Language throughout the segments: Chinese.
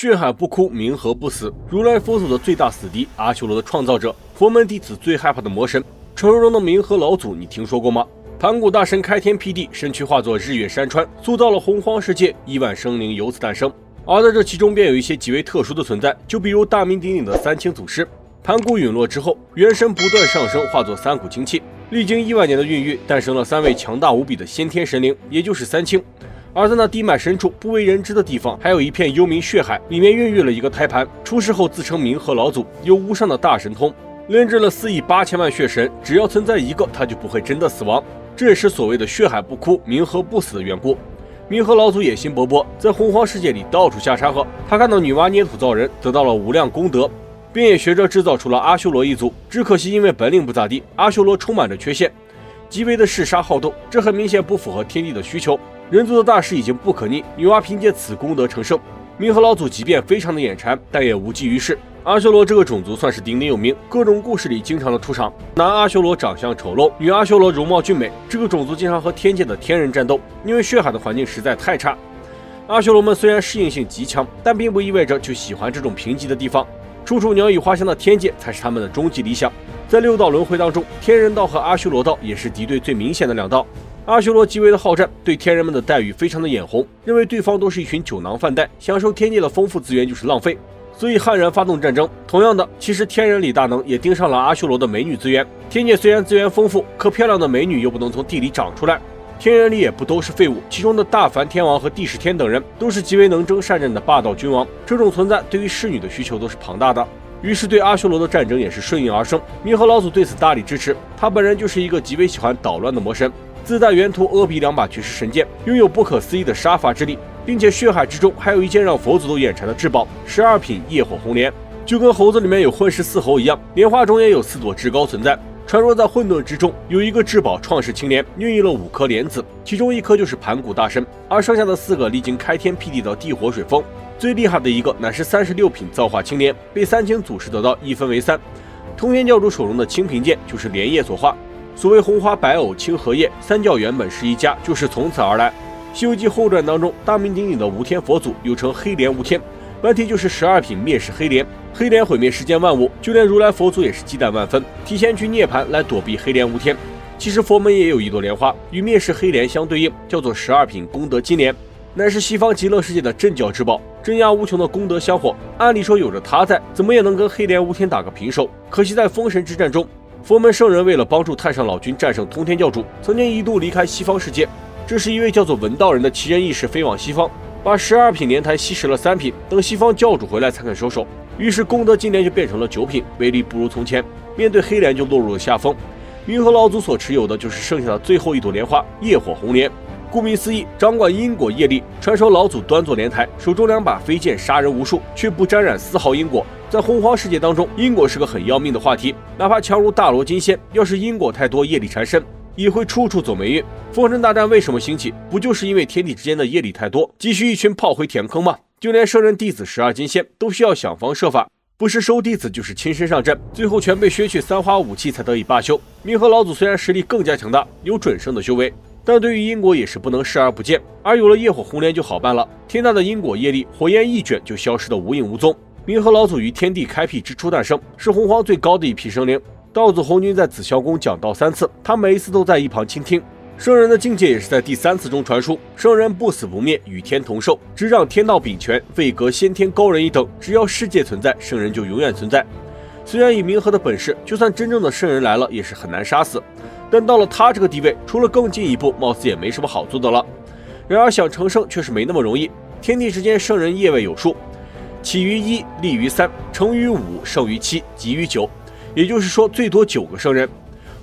血海不枯，冥河不死。如来佛祖的最大死敌，阿修罗的创造者，佛门弟子最害怕的魔神，传说中的冥河老祖，你听说过吗？盘古大神开天辟地，身躯化作日月山川，塑造了洪荒世界，亿万生灵由此诞生。而在这其中，便有一些极为特殊的存在，就比如大名鼎鼎的三清祖师。盘古陨落之后，元神不断上升，化作三股清气，历经1万年的孕育，诞生了3位强大无比的先天神灵，也就是三清。而在那地脉深处不为人知的地方，还有一片幽冥血海，里面孕育了一个胎盘。出世后自称冥河老祖，有无上的大神通，炼制了4亿8千万血神，只要存在一个，他就不会真的死亡。这也是所谓的血海不枯，冥河不死的缘故。冥河老祖野心勃勃，在洪荒世界里到处下山河。他看到女娲捏土造人，得到了无量功德，便也学着制造出了阿修罗一族。只可惜因为本领不咋地，阿修罗充满着缺陷，极为的嗜杀好斗，这很明显不符合天地的需求。人族的大势已经不可逆，女娲凭借此功德成圣。冥河老祖即便非常的眼馋，但也无济于事。阿修罗这个种族算是鼎鼎有名，各种故事里经常的出场。男阿修罗长相丑陋，女阿修罗容貌俊美，这个种族经常和天界的天人战斗，因为血海的环境实在太差。阿修罗们虽然适应性极强，但并不意味着就喜欢这种贫瘠的地方。处处鸟语花香的天界才是他们的终极理想。在6道轮回当中，天人道和阿修罗道也是敌对最明显的2道。阿修罗极为的好战，对天人们的待遇非常的眼红，认为对方都是一群酒囊饭袋，享受天界的丰富资源就是浪费，所以悍然发动战争。同样的，其实天人李大能也盯上了阿修罗的美女资源。天界虽然资源丰富，可漂亮的美女又不能从地里长出来。天人里也不都是废物，其中的大梵天王和帝释天等人都是极为能征善战的霸道君王，这种存在对于侍女的需求都是庞大的。于是对阿修罗的战争也是顺应而生。冥河老祖对此大力支持，他本人就是一个极为喜欢捣乱的魔神，自带原图阿鼻2把绝世神剑，拥有不可思议的杀伐之力，并且血海之中还有一件让佛祖都眼馋的至宝12品业火红莲，就跟猴子里面有混世4猴一样，莲花中也有4朵至高存在。传说在混沌之中有一个至宝创世青莲，孕育了5颗莲子，其中1颗就是盘古大神，而剩下的4个历经开天辟地的地火水风。最厉害的一个乃是36品造化青莲，被三清祖师得到一分为3。通天教主手中的青萍剑就是莲叶所化。所谓红花白藕青荷叶，三教原本是一家，就是从此而来。西游记后传当中，大名鼎鼎的无天佛祖又称黑莲无天，本体就是12品灭世黑莲。黑莲毁灭世间万物，就连如来佛祖也是忌惮万分，提前去涅槃来躲避黑莲无天。其实佛门也有一朵莲花，与灭世黑莲相对应，叫做12品功德金莲，乃是西方极乐世界的镇教之宝，镇压无穷的功德香火。按理说有着它在，怎么也能跟黑莲无天打个平手。可惜在封神之战中，佛门圣人为了帮助太上老君战胜通天教主，曾经一度离开西方世界。这是一位叫做文道人的奇人异士飞往西方，把12品莲台吸食了3品，等西方教主回来才肯收手。于是功德金莲就变成了9品，威力不如从前，面对黑莲就落入了下风。冥河老祖所持有的就是剩下的最后一朵莲花业火红莲，顾名思义，掌管因果业力。传说老祖端坐莲台，手中2把飞剑杀人无数，却不沾染丝毫因果。在洪荒世界当中，因果是个很要命的话题，哪怕强如大罗金仙，要是因果太多，业力缠身，也会处处走霉运。封神大战为什么兴起？不就是因为天地之间的业力太多，急需一群炮灰填坑吗？就连圣人弟子12金仙都需要想方设法，不是收弟子就是亲身上阵，最后全被削去3花武器才得以罢休。冥河老祖虽然实力更加强大，有准圣的修为，但对于因果也是不能视而不见。而有了业火红莲就好办了，天大的因果业力，火焰一卷就消失得无影无踪。冥河老祖于天地开辟之初诞生，是洪荒最高的一批生灵。道祖红军在紫霄宫讲道3次，他每一次都在一旁倾听。圣人的境界也是在第3次中传输，圣人不死不灭，与天同寿，执掌天道秉权，位格先天高人一等。只要世界存在，圣人就永远存在。虽然以冥河的本事，就算真正的圣人来了，也是很难杀死。但到了他这个地位，除了更进一步，貌似也没什么好做的了。然而想成圣却是没那么容易。天地之间，圣人业位有数，起于1，立于3，成于5，胜于7，极于9。也就是说，最多9个圣人。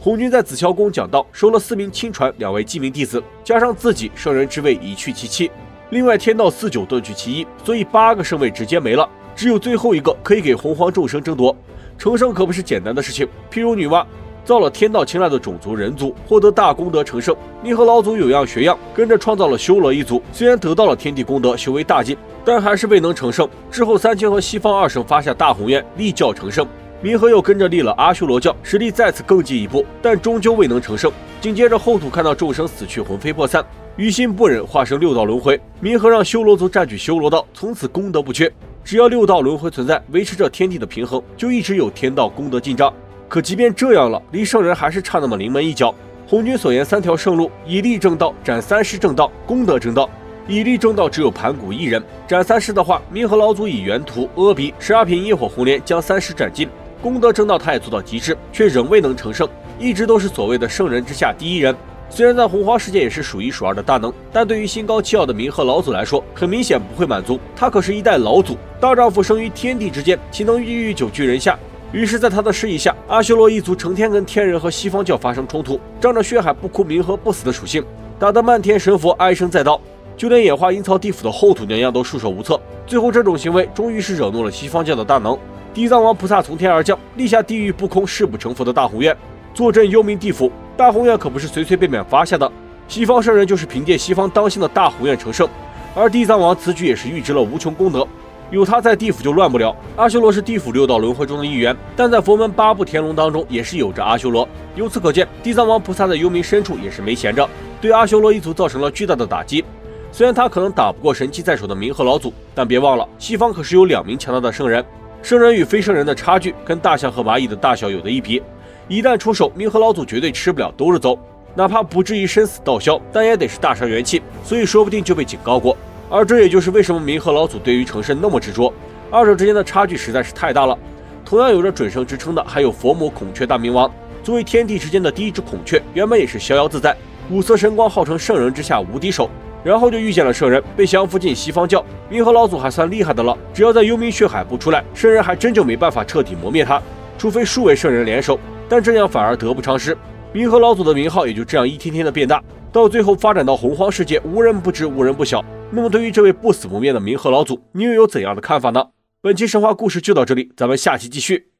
红军在紫霄宫讲道，收了4名亲传，2位记名弟子，加上自己，圣人之位一去其7。另外天道49遁去其1，所以8个圣位直接没了，只有最后一个可以给洪荒众生争夺。成圣可不是简单的事情，譬如女娲造了天道青睐的种族人族，获得大功德成圣。冥河老祖有样学样，跟着创造了修罗一族，虽然得到了天地功德，修为大进，但还是未能成圣。之后三清和西方2圣发下大宏愿，立教成圣。冥河又跟着立了阿修罗教，实力再次更进一步，但终究未能成圣。紧接着后土看到众生死去，魂飞魄散，于心不忍，化生6道轮回。冥河让修罗族占据修罗道，从此功德不缺。只要六道轮回存在，维持着天地的平衡，就一直有天道功德进账。可即便这样了，离圣人还是差那么临门一脚。红军所言三条圣路：以力正道，斩三尸正道，功德正道。以力正道只有盘古一人，斩三尸的话，冥河老祖以原图、阿鼻、12品业火红莲将三尸斩尽。功德正道他也做到极致，却仍未能成圣，一直都是所谓的圣人之下第一人。虽然在洪荒世界也是数一数二的大能，但对于心高气傲的冥河老祖来说，很明显不会满足。他可是一代老祖，大丈夫生于天地之间，岂能郁郁久居人下？于是，在他的示意下，阿修罗一族成天跟天人和西方教发生冲突，仗着血海不枯、冥河不死的属性，打得漫天神佛唉声载道，就连演化阴曹地府的后土娘娘都束手无策。最后，这种行为终于是惹怒了西方教的大能。地藏王菩萨从天而降，立下地狱不空、誓不成佛的大宏愿，坐镇幽冥地府。大宏愿可不是随随便便发下的，西方圣人就是凭借西方当心的大宏愿成圣，而地藏王此举也是预知了无穷功德，有他在地府就乱不了。阿修罗是地府六道轮回中的一员，但在佛门8部天龙当中也是有着阿修罗。由此可见，地藏王菩萨在幽冥深处也是没闲着，对阿修罗一族造成了巨大的打击。虽然他可能打不过神器在手的冥河老祖，但别忘了，西方可是有2名强大的圣人，圣人与非圣人的差距跟大象和蚂蚁的大小有的一比。一旦出手，冥河老祖绝对吃不了兜着走，哪怕不至于生死道消，但也得是大伤元气，所以说不定就被警告过。而这也就是为什么冥河老祖对于成圣那么执着，二者之间的差距实在是太大了。同样有着准圣之称的还有佛母孔雀大明王，作为天地之间的第一只孔雀，原本也是逍遥自在，五色神光号称圣人之下无敌手，然后就遇见了圣人，被降服进西方教。冥河老祖还算厉害的了，只要在幽冥血海不出来，圣人还真就没办法彻底磨灭他，除非数位圣人联手，但这样反而得不偿失。冥河老祖的名号也就这样一天天的变大，到最后发展到洪荒世界，无人不知，无人不晓。那么对于这位不死不灭的冥河老祖，你又有怎样的看法呢？本期神话故事就到这里，咱们下期继续。